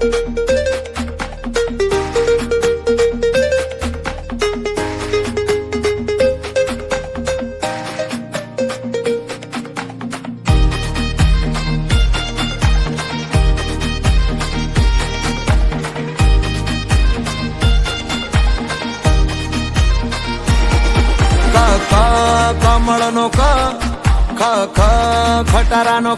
કમળ નો ખટારા નો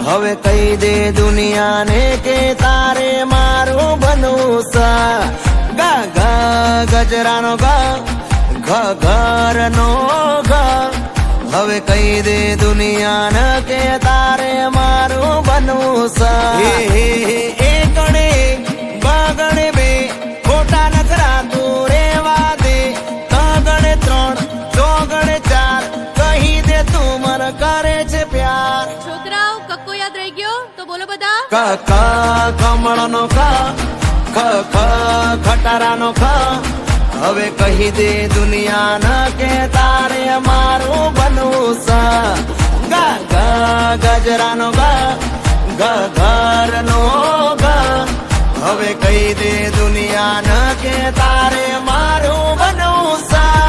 હવે કહી દે દુનિયાને કે તારે મારું બનવું સા ગા ગા ગજરાનો ઘર નો હવે કહી દે દુનિયાને કે તારે મારું બનવું સા એ ગણે બગણે બે ખોટા નખરા તું રેવા દે તગણે ત્રણ ચોગણે ચાર કહી દે તું મને કરે છે પ્યાર છોકરાઓ કક્કો યાદ રહી ગયો તો બોલો બધા કમળ નો ખટારા નો હવે કહી દે દુનિયા કે તારે મારું બનવું સા ગા ગા ગજરાનો ઘર નો હવે કહી દે દુનિયા કે તારે મારું બનવું સા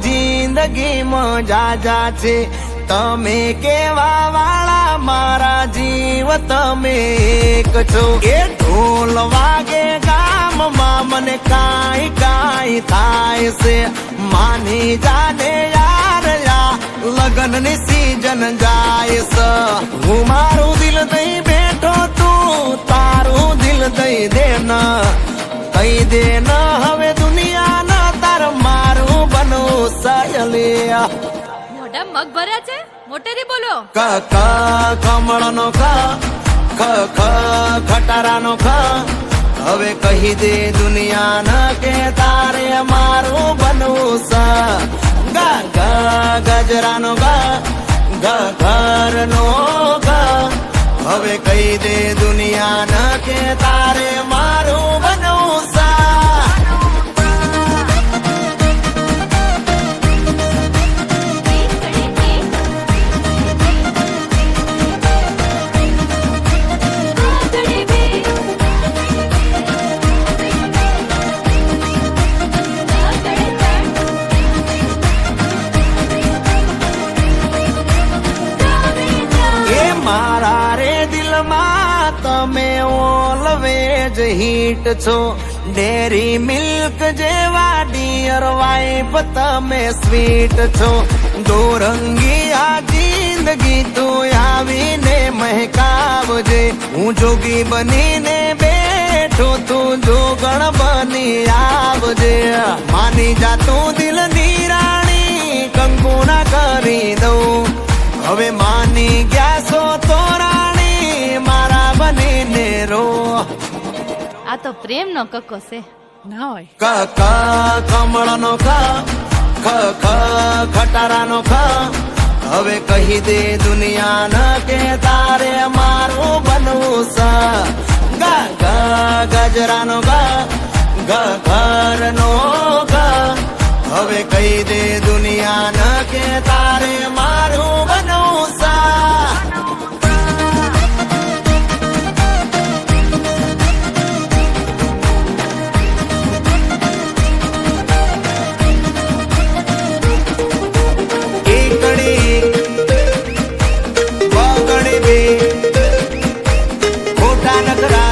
જિંદગીમાં જાજા છે તમે કેવા વાળા મારા જીવ તમે એક છો એ ઢોલ વાગે ગામમાં મને કાઈ થાય છે માની જાને યાર લગન ની સીઝન જાય છે હું મારું દિલ દઈ બેઠો તું તારું દિલ દઈ દે ના કહી દે ના હવે દુનિયા ના તાર મારું બનવું સાયલિયા મોઢા મગ ભર્યા છે મોટેથી બોલો કમળ નો ખટારા નો હવે કહી દે દુનિયા કે તારે મારું બનવું સા ગા ગા ગજરાનો ઘર નો હવે કહી દે દુનિયા કે તારે મારું બનવું સા મારા રે દિલમાં તમે ઓલવેજ હિટ છો ડેરી મિલ્ક જેવા ડિયર વાઇફ તમે સ્વીટ છો દોરંગી આ જિંદગી તું આવીને મહેકાવજે હું જોગી બનીને બેઠો તું જોગણ બની આવજે માની જા તું દિલ ની રાણી કંકુ ના કરી દઉં હવે માની ગયા છો તો રાણી મારા બનીને રો આ તો પ્રેમ નો કક્કો છે ના હોય કમળ નો ખટારા નો હવે કહી દે દુનિયા કે તારે મારું બનવું સા ગા ગા ગજરાનો ઘર નો હવે કહી દે દુનિયા કે તારે મારું બનવું સા એકડી બગડી બે ખોટા નખરા